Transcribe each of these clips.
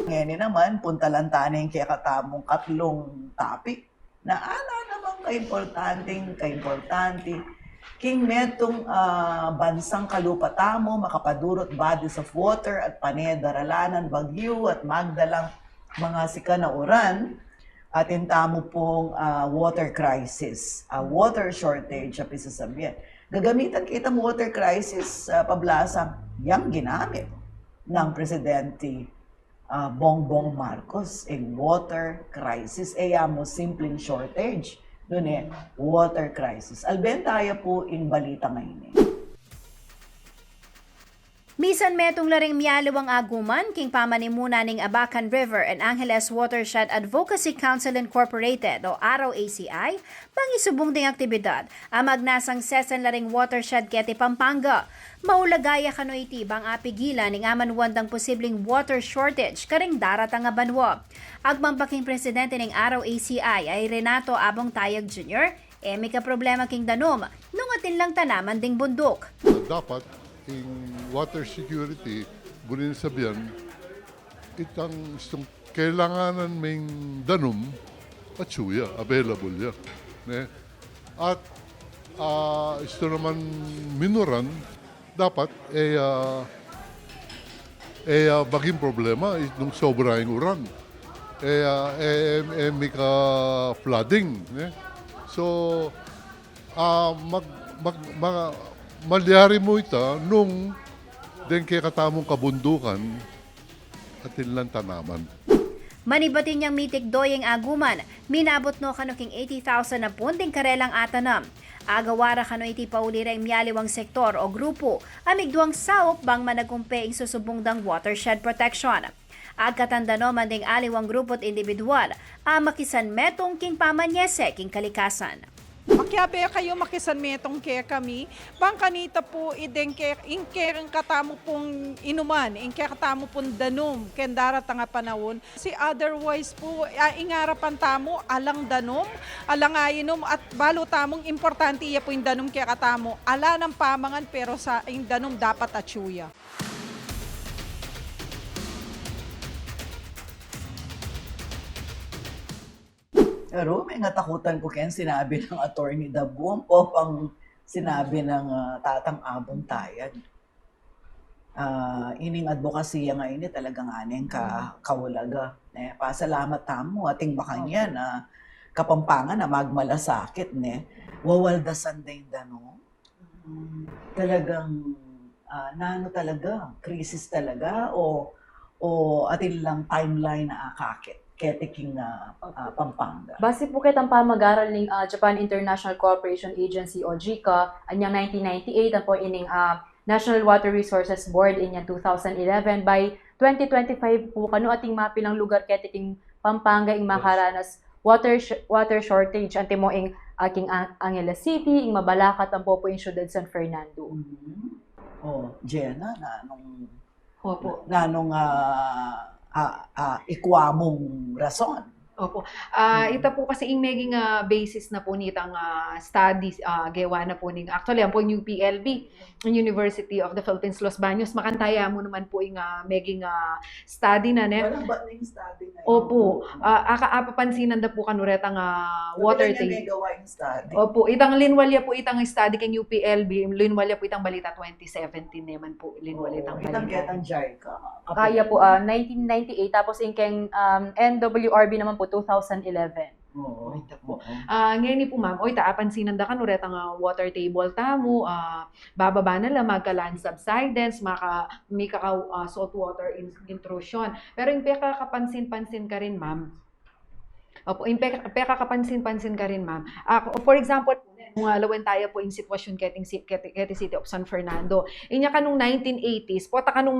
Ngayon naman, punta lang taning kaya katamong katlong topic na ala naman kaimportante king metong bansang kalupatamo makapadurot bodies of water at panedaralanan bagyo at magdalang mga sika na uran at intamo pong water crisis, water shortage sa pisasabihan. Gagamitan kita mo water crisis pablasang yang ginamit ng Presidente Bongbong Marcos in water crisis. Mo simpleng shortage. Doon water crisis. Alben tayo po in balita ngayon Misan metong laring miyalawang aguman, king pamanimuna ning Abacan River and Angeles Watershed Advocacy Council Incorporated o ROACI, pangisubong ding aktibidad, amag nasang sesan laring watershed kete Pampanga. Maulagaya kano iti bang apigilan ning amanwandang posibleng water shortage karing darat ang banwa. Agmampaking presidente ning ROACI ay Renato Abong Tayag Jr., ka problema king danom, nung atin lang tanaman ding bundok. Dapat in water security, bunin sabihan, itang kailanganan may danom at suya, available ya. Ne? At ito naman minuran, dapat baging problema itong sobrang uran. May ka flooding. Ne? So, malyari mo ita nung den kaya katamong kabundukan at ilang tanaman. Manibatin niyang mitik doyeng aguman, minabot no kano king 80,000 na punting karelang atanam. Agawara kano iti paulireng miyaliwang sektor o grupo, amigduang saop bang managkumpe ing susubungdang watershed protection. Agkatanda no manding aliwang grupo't individual, makisan metong king pamanyese king kalikasan. Makyabe kayo makisan metong kaya kami, bang kanita po inkerang katamo pong inuman, inker katamo pong danom, kendara tanga panahon. Si otherwise po, ingarapan tamo, alang danom, alang ayinom, at balo tamong importante iya po yung danom kaya katamo. Ala ng pamangan pero sa yung danom dapat atsuya. Pero may natakutan ko kaya sinabi ng attorney Dabuang po pang sinabi ng Tatang Abong Tayag. Ining advokasya nga ini talagang aning kawalaga. Pasalamat tamo ating bakanya na kapampangan na magmalasakit wawaldasan din dano. Talagang nano talaga, krisis talaga o atin lang timeline na akakit ketiking Pampanga. Base po kitang pamag-aral ng Japan International Cooperation Agency o JICA, anyang 1998, ang po ining National Water Resources Board inyang 2011. By 2025 po, kano ating mapilang lugar ketiking Pampanga ing makaranas water shortage. Ante mo ing aking Angeles City, ing Mabalacat, ang po ing syudad San Fernando. Jenna, Opo. nanong ikwamong rason. Opo. Ito po kasi yung maging basis na po nitang studies, gawa na po ning actually ang po yung UPLB, University of the Philippines, Los Baños, makantaya mo naman po yung maging study na Walang ba na yung study na yun? Opo. Apapansinan na po kanuretang water tank. tank. Gawa yung study. Opo, itang linwalya po itang study kang UPLB, linwalya po itang balita 2017 naman po, linwalya itang Itang balita. ketang JICA. Kaya po, 1998, tapos yung keng NWRB naman po, 2011. Oo. Ito po. Ngayon po ma'am, oy taapansinan da kan uret ang water table tamo, bababa na lang magka-land subsidence, may salt water intrusion. Pero yung peka-kapansin-pansin ka rin ma'am. Opo, yung peka-kapansin-pansin ka rin ma'am. For example, lawan tayo po yung sitwasyon keti City of San Fernando. Inya kanong 1980s, po ta kanong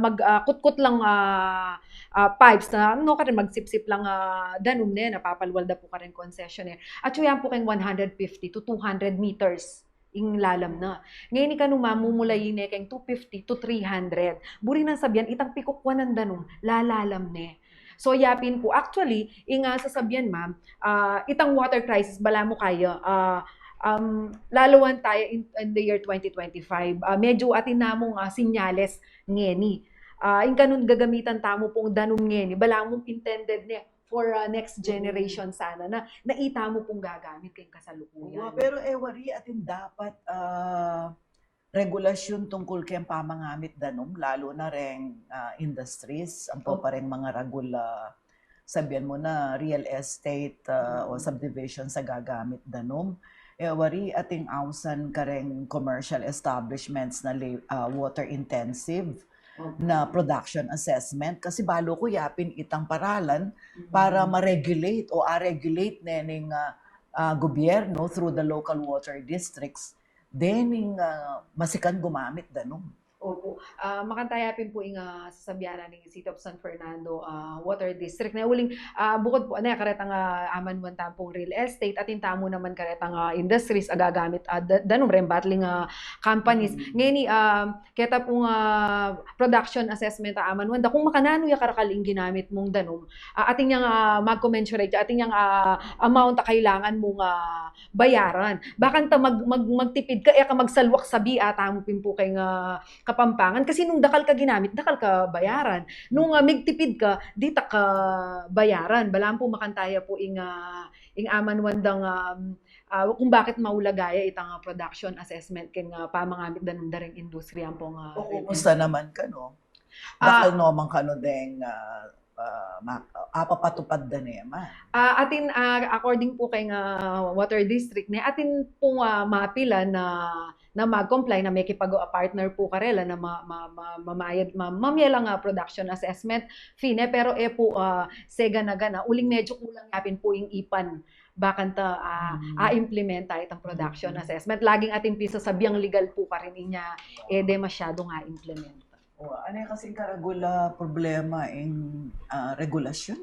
magkutkut lang pipes na ka rin magsip-sip lang danom napapalwalda po ka rin concessionaire. At yan po kayong 150 to 200 meters ing lalam na. Ngayon ka nung mamumulayin kayong 250 to 300. Buri nang sabihan, itang pikukwan ng danom, lalalam So yapin po, actually, sasabihan ma'am, itang water crisis, bala mo kayo, lalawan tayo in the year 2025. Medyo atin namong sinyales ngeni. in kanun gagamitan tamo pong danum ngeni, balamong intended ne for next generation sana na naita mo pong gagamit kayong kasalukuyan. Pero wari atin dapat regulasyon tungkol kayong pamangamit danom, lalo na rin industries, ang pa rin mga regula, sabihan mo na real estate o subdivision sa gagamit danom. Wari ating ausan ka rin commercial establishments na water intensive na production assessment kasi balo ko yapin itang paralan para ma-regulate o a-regulate nening gobyerno through the local water districts dening masikan gumamit danom. Opo. Makantayapin po yung sasabihan ng City of San Fernando Water District na uling bukod po karetang aman tampong real estate at intamo naman karetang industries agagamit danom rin battling companies. Ngayon keta pong production assessment aman wanda kung makanano ya karakaling ginamit mong danom ating yang mag-commensurate ating yang amount na kailangan mong bayaran. Bakan ta magtipid ka ka magsalwak sabi tamo pin po kay Kapampangan kasi nung dakal ka ginamit, dakal ka bayaran. Nung migtipid ka, di ta ka bayaran. Balaan po makantaya po ing aman wandang kung bakit maulagaya itang production assessment king pamangamit danong daring industriya pong Kumusta naman ka no? Dakal naman ka no deng apapatupad da nema. Atin according po kay Water District ne atin pong mapila na mag-comply na may partner po karela na mamayad mamaya lang production assessment fee ne pero po sega na gana uling medyo kulang yapin po yung ipan bakan ta implementa itang production assessment laging ating piso sabiyang legal po pa rin niya de masyado nga implement. Ano yung kasing karagula problema in regulasyon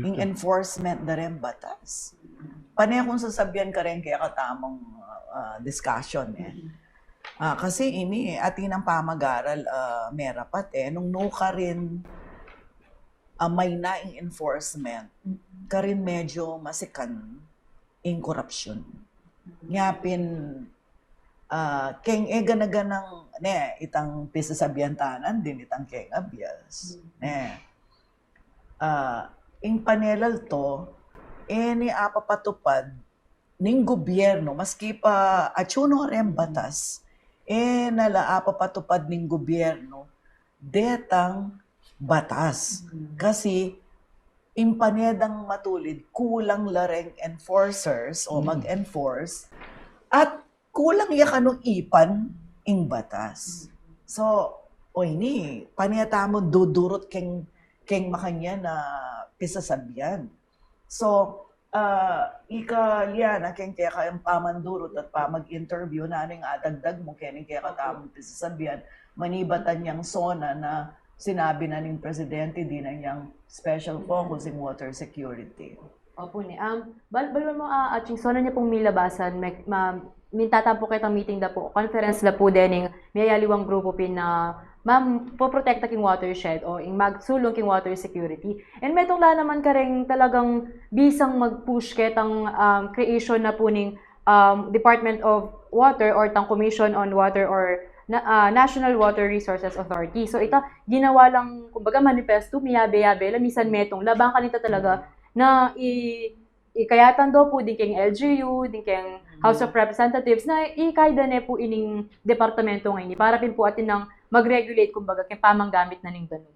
in enforcement na rin batas. Panay kung sasabihan ka rin kaya katamang discussion kasi ini atin ang pamag-aral merapat nung nuka rin may naing enforcement ka rin medyo masikan in corruption. Ngapin keng ganaganang itang pisasabihan tanan din itang keng abias. Ing panelal to ni apapatupad ning gobyerno maski pa atsuno rin batas nala apapatupad ning gobyerno detang batas kasi impanedang matulid kulang lareng enforcers o mag-enforce at kulang ya kanong ipan ing batas. So, ni paniyata mo dudurot keng makanya na pisasabihan. So, yan, keng kaya kayang pamandurot at pamag-interview na ning adagdag mo kaya katamang pisasabihan, manibatan niyang sona na sinabi na ning presidente din na niyang special focus in water security. Opo ni. Balbal mo aching sona niya pong milabasan mintatampo kitang meeting da po conference la po dening mayaliwang grupo pin na ma'am po protekta king watershed o ing magsulong king water security and metong la naman ka ring talagang bisang mag-push ketang creation na po ning Department of Water or tang Commission on Water or National Water Resources Authority. So ita ginawa lang kumbaga manifesto miyabe-yabe la misan metong labang kanita talaga na ikayatan do po din keng LGU, din keng House of Representatives na ikayda ne po ining departamento ngayon para pin po atin nang mag-regulate kumbaga keng pamanggamit na ning danon.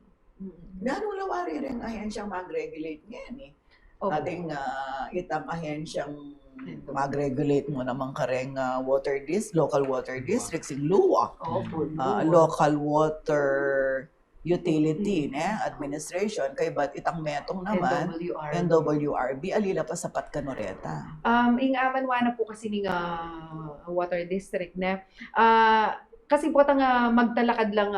Gano'ng lawari rin ahensyang mag-regulate ngayon Ating itang ahensyang mag-regulate mo naman ka rin local water districts in LUA. Local water utility administration kay ba't itang metong naman NWRB alila pa sapat kanoreta. Ing amanwana po kasi ning water district kasi po magtalakad lang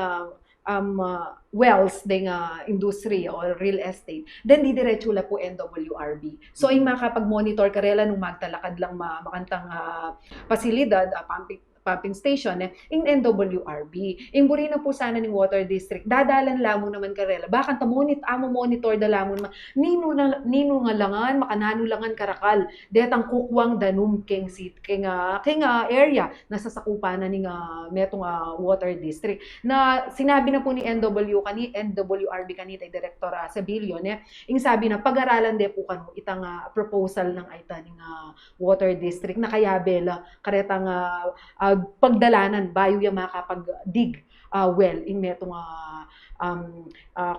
wells ding industry or real estate then di diretso la po NWRB. So ing makapag-monitor karela nung magtalakad lang makantang pasilidad pumping station in NWRB. In buri na po sana ning water district, dadalan lamon naman karela. Bakan ta monitor da lamon nino nga langan, makanano langan karakal. Detang kukwang danum keng area na sasakupan na ning metong water district. Na sinabi na po ni NWRB kanita Director Sabilio, ing sabi na pag-aralan de po kanu itang proposal ng aita ning water district na kaya bela karetang pagdalanan bayo ya makapag-dig well in metong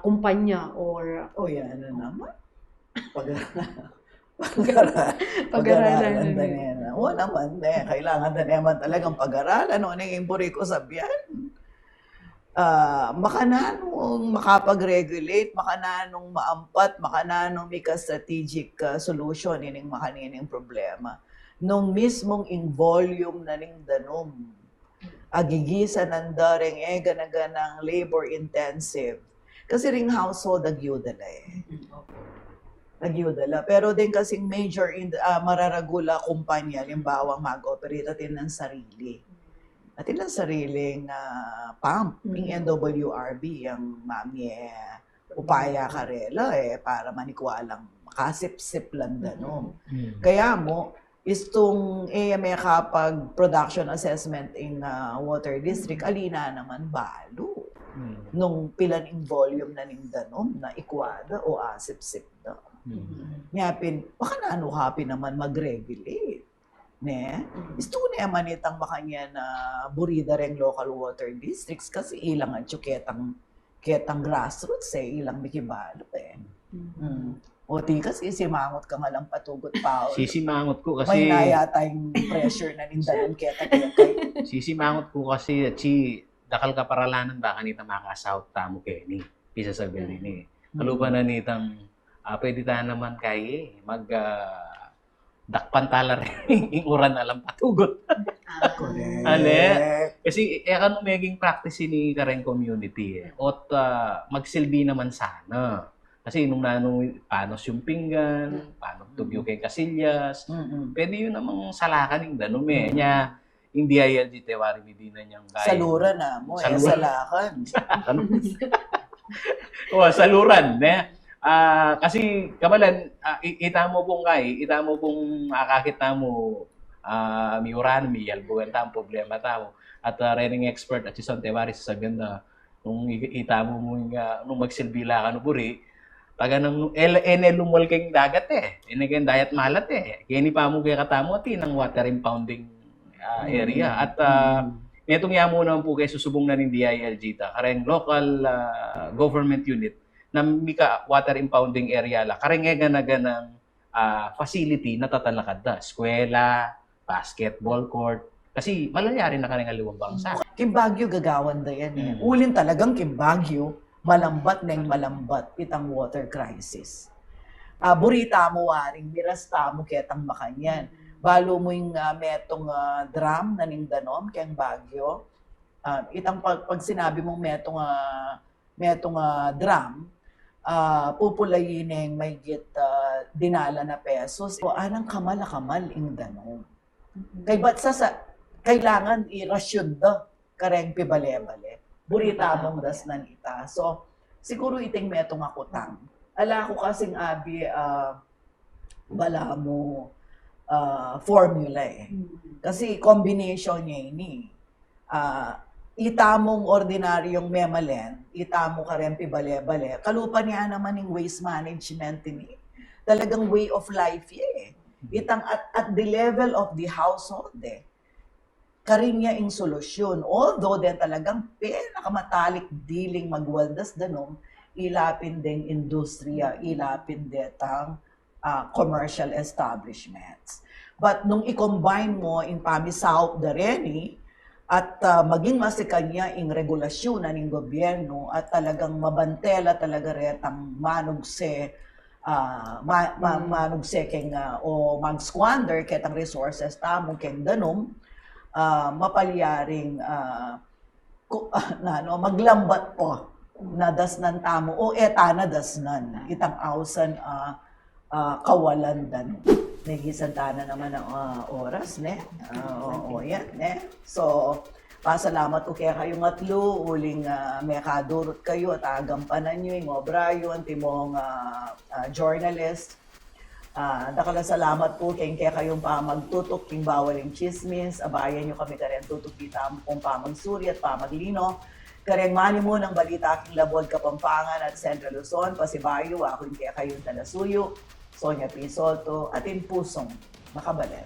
kumpanya or O yan na naman. pag-aralan na nena. O naman, kailangan na naman talagang pag-aralan. Ano yung impuri ko sabihan? Makananong makapag-regulate, makananong maampat, makananong may ka-strategic solution ining makanining problema. Nung mismong in volume na ning danom, agigisa ng daring ganaganang labor-intensive. Kasi ring household agyudala Agyudala. Pero din kasing major mararagula kumpanya, limbawa mag-operate atin ng sarili. Atin ng sariling pump, ng NWRB, ang mami upaya karela para manikwalang makasip-sip lang danom. Kaya mo, istong may kapag production assessment in water district, alina naman balo. Nung pilan in volume na ning danom na ikwada o asip-sip na. Ngapin, baka naano happy naman mag-regulate. Isto na yaman itang makanya na burida rin local water districts kasi ilang ang ketang grassroots ilang mikibalo O di kasi simangot ka nga lang patugot pa. Sisimangot ko kasi... May nayata yung pressure na nindanon kaya. Sisimangot ko kasi dakal ka paralanan ba kanita makasahot tamo Kenny. Pisa sabihin ni. Kaluban na nitang pwede tayo naman kay dakpantala rin yung uran alam patugot. Correct. Ale, kasi ano maging practice ni kareng community Ot magsilbi naman sana. Kasi nung panos yung pinggan, paano tugyo kay Casillas, pwede yun namang salakan yung danom Nya, hindi ILG tewari medina niyang kaya. Saluran na mo salakan. Saluran. Kasi kamalan, itamo pong akakita mo, mi uran, mi yalbugan tamo, problema tamo. At rening expert at si Tewari sasabihin na, nung itamo mo nung magsilbila ka no puri, taga nang lumol kayong dagat kayong dayat malat Kini pa mo kaya katamo ng water impounding area. At itong yamo naman po kayo susubong na ng DILG kareng local government unit na mika water impounding area la kareng ganang facility na tatalakad da. Eskwela, basketball court. Kasi malayari na kareng aliwang bangsa. Kimbagyo gagawan da yan Ulin talagang Kimbagyo, malambat itang water crisis. Burita mo waring, mirasta mo ketang makanyan. Balo mo yung metong drum na ning danom, kayang Bagyo. Itang pag sinabi mong metong drum, pupulayin ng may dinala na pesos. O anang kamal ing danom. Kay ba't kailangan irasyon da, kareng pibale-bale. Burita mong dasnan ita. So, siguro iting metong akutang. Ala ko kasing abi, bala mo, formula Kasi combination niya ini. Itamong ordinaryong memalen, itamo ka rin pibale-bale. Kalupa niya naman yung waste management ini. Talagang way of life Itang at the level of the household karin niya yung solusyon. Although din talagang pinakamatalik diling magwaldas danom, ilapin din industriya, ilapin detang commercial establishments. But nung i-combine mo in pamisaw da reni at maging masikanya in regulasyon ng gobyerno at talagang mabantela talaga retang manugse keng o mag-squander ketang resources tamo keng danom, mapalyaring maglambat po na dasnan tamo o eta na dasnan itang awsan kawalan danom. may gisantana naman ng oras, ne? Oo, yan, ne? So, pasalamat ko kaya kayong atlo, uling may kadurot kayo at agampanan nyo, yung O'Brien, timong journalist. Dakala salamat po kaya kayong magtutok, king bawal yung chismis, abayan nyo kami karen tutok kita mo kung pamagsuri at pamaglino. Kareng mani mo ng balita aking Labod, Kapampangan at Central Luzon, Pasibayo, ako yung kaya kayong Talasuyo, Sonia P. Soto, at in pusong Makabalan.